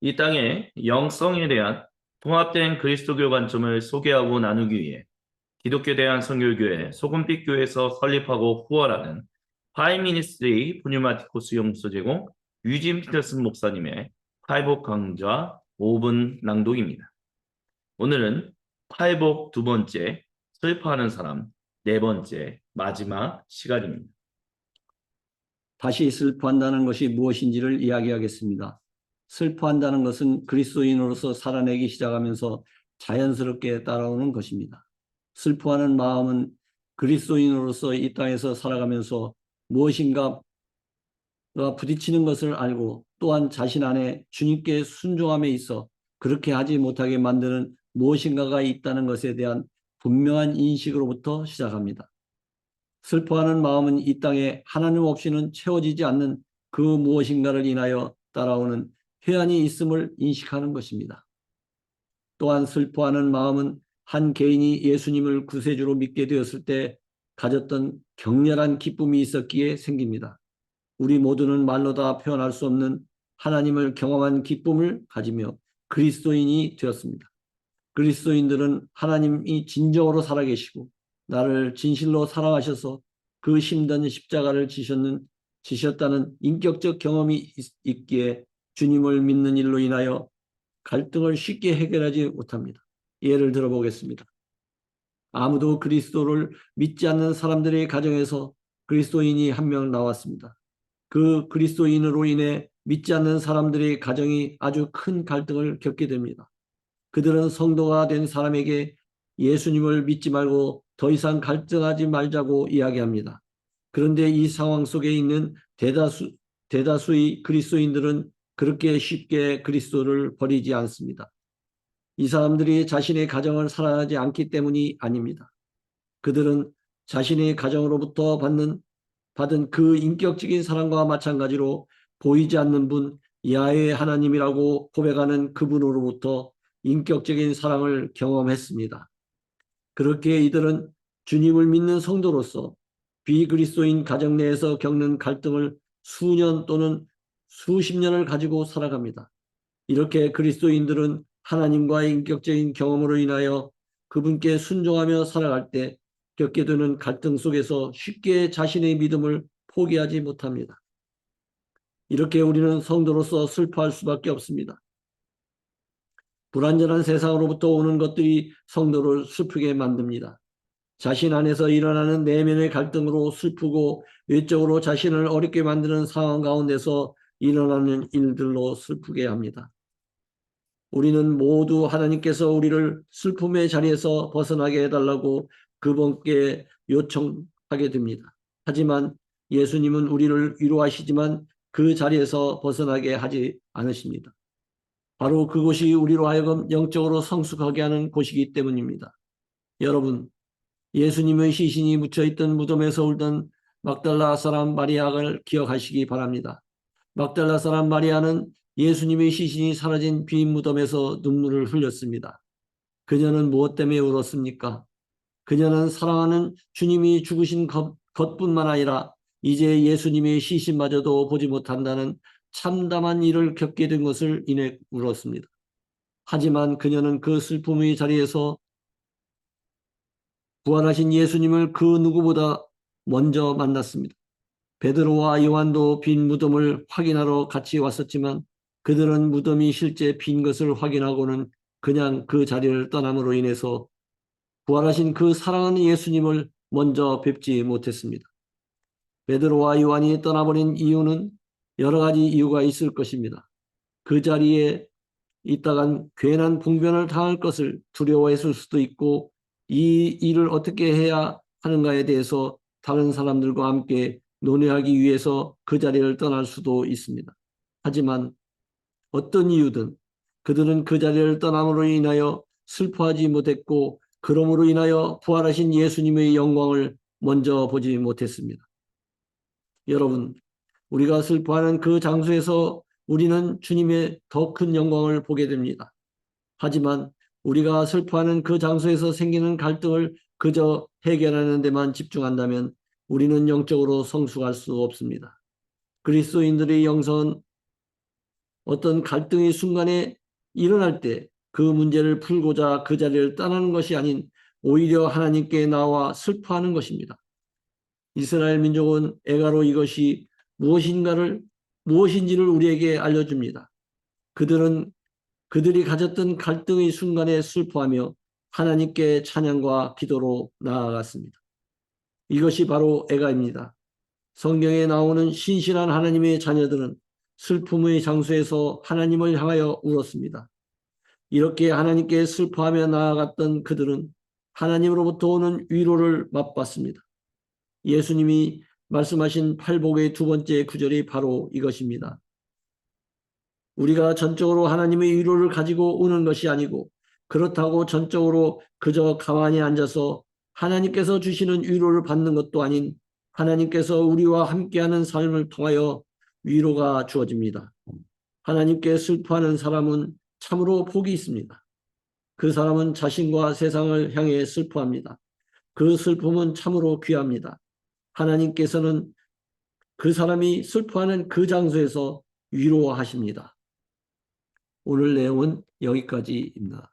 이 땅의 영성에 대한 통합된 그리스도교 관점을 소개하고 나누기 위해 기독교 대한 선교교회 소금빛 교회에서 설립하고 후원하는 파이미니스트리 푸뉴마티코스 연구소 제공 유진 피터슨 목사님의 팔복 강좌 5분 낭독입니다. 오늘은 팔복 두 번째, 슬퍼하는 사람 네 번째, 마지막 시간입니다. 다시 슬퍼한다는 것이 무엇인지를 이야기하겠습니다. 슬퍼한다는 것은 그리스도인으로서 살아내기 시작하면서 자연스럽게 따라오는 것입니다. 슬퍼하는 마음은 그리스도인으로서 이 땅에서 살아가면서 무엇인가 부딪히는 것을 알고 또한 자신 안에 주님께 순종함에 있어 그렇게 하지 못하게 만드는 무엇인가가 있다는 것에 대한 분명한 인식으로부터 시작합니다. 슬퍼하는 마음은 이 땅에 하나님 없이는 채워지지 않는 그 무엇인가를 인하여 따라오는 회한이 있음을 인식하는 것입니다. 또한 슬퍼하는 마음은 한 개인이 예수님을 구세주로 믿게 되었을 때 가졌던 격렬한 기쁨이 있었기에 생깁니다. 우리 모두는 말로 다 표현할 수 없는 하나님을 경험한 기쁨을 가지며 그리스도인이 되었습니다. 그리스도인들은 하나님이 진정으로 살아계시고 나를 진실로 사랑하셔서 그 힘든 십자가를 지셨다는 인격적 경험이 있기에 주님을 믿는 일로 인하여 갈등을 쉽게 해결하지 못합니다. 예를 들어보겠습니다. 아무도 그리스도를 믿지 않는 사람들의 가정에서 그리스도인이 한 명 나왔습니다. 그 그리스도인으로 인해 믿지 않는 사람들의 가정이 아주 큰 갈등을 겪게 됩니다. 그들은 성도가 된 사람에게 예수님을 믿지 말고 더 이상 갈등하지 말자고 이야기합니다. 그런데 이 상황 속에 있는 대다수의 그리스도인들은 그렇게 쉽게 그리스도를 버리지 않습니다. 이 사람들이 자신의 가정을 사랑하지 않기 때문이 아닙니다. 그들은 자신의 가정으로부터 받은 그 인격적인 사랑과 마찬가지로 보이지 않는 분, 야훼 하나님이라고 고백하는 그분으로부터 인격적인 사랑을 경험했습니다. 그렇게 이들은 주님을 믿는 성도로서 비그리스도인 가정 내에서 겪는 갈등을 수년 또는 수십 년을 가지고 살아갑니다. 이렇게 그리스도인들은 하나님과의 인격적인 경험으로 인하여 그분께 순종하며 살아갈 때 겪게 되는 갈등 속에서 쉽게 자신의 믿음을 포기하지 못합니다. 이렇게 우리는 성도로서 슬퍼할 수밖에 없습니다. 불완전한 세상으로부터 오는 것들이 성도를 슬프게 만듭니다. 자신 안에서 일어나는 내면의 갈등으로 슬프고 외적으로 자신을 어렵게 만드는 상황 가운데서 일어나는 일들로 슬프게 합니다. 우리는 모두 하나님께서 우리를 슬픔의 자리에서 벗어나게 해달라고 그분께 요청하게 됩니다. 하지만 예수님은 우리를 위로하시지만 그 자리에서 벗어나게 하지 않으십니다. 바로 그곳이 우리로 하여금 영적으로 성숙하게 하는 곳이기 때문입니다. 여러분, 예수님의 시신이 묻혀있던 무덤에서 울던 막달라 사람 마리아를 기억하시기 바랍니다. 막달라 사람 마리아는 예수님의 시신이 사라진 빈 무덤에서 눈물을 흘렸습니다. 그녀는 무엇 때문에 울었습니까? 그녀는 사랑하는 주님이 죽으신 것뿐만 아니라 이제 예수님의 시신마저도 보지 못한다는 참담한 일을 겪게 된 것을 인해 울었습니다. 하지만 그녀는 그 슬픔의 자리에서 부활하신 예수님을 그 누구보다 먼저 만났습니다. 베드로와 요한도 빈 무덤을 확인하러 같이 왔었지만 그들은 무덤이 실제 빈 것을 확인하고는 그냥 그 자리를 떠남으로 인해서 부활하신 그 사랑하는 예수님을 먼저 뵙지 못했습니다. 베드로와 요한이 떠나버린 이유는 여러 가지 이유가 있을 것입니다. 그 자리에 있다간 괜한 봉변을 당할 것을 두려워했을 수도 있고 이 일을 어떻게 해야 하는가에 대해서 다른 사람들과 함께 논의하기 위해서 그 자리를 떠날 수도 있습니다. 하지만 어떤 이유든 그들은 그 자리를 떠남으로 인하여 슬퍼하지 못했고 그러므로 인하여 부활하신 예수님의 영광을 먼저 보지 못했습니다. 여러분, 우리가 슬퍼하는 그 장소에서 우리는 주님의 더 큰 영광을 보게 됩니다. 하지만 우리가 슬퍼하는 그 장소에서 생기는 갈등을 그저 해결하는 데만 집중한다면 우리는 영적으로 성숙할 수 없습니다. 그리스도인들의 영성은 어떤 갈등의 순간에 일어날 때 그 문제를 풀고자 그 자리를 떠나는 것이 아닌 오히려 하나님께 나와 슬퍼하는 것입니다. 이스라엘 민족은 애가로 이것이 무엇인지를 우리에게 알려줍니다. 그들이 가졌던 갈등의 순간에 슬퍼하며 하나님께 찬양과 기도로 나아갔습니다. 이것이 바로 애가입니다. 성경에 나오는 신실한 하나님의 자녀들은 슬픔의 장소에서 하나님을 향하여 울었습니다. 이렇게 하나님께 슬퍼하며 나아갔던 그들은 하나님으로부터 오는 위로를 맛봤습니다. 예수님이 말씀하신 팔복의 두 번째 구절이 바로 이것입니다. 우리가 전적으로 하나님의 위로를 가지고 오는 것이 아니고 그렇다고 전적으로 그저 가만히 앉아서 하나님께서 주시는 위로를 받는 것도 아닌 하나님께서 우리와 함께하는 삶을 통하여 위로가 주어집니다. 하나님께 슬퍼하는 사람은 참으로 복이 있습니다. 그 사람은 자신과 세상을 향해 슬퍼합니다. 그 슬픔은 참으로 귀합니다. 하나님께서는 그 사람이 슬퍼하는 그 장소에서 위로하십니다. 오늘 내용은 여기까지입니다.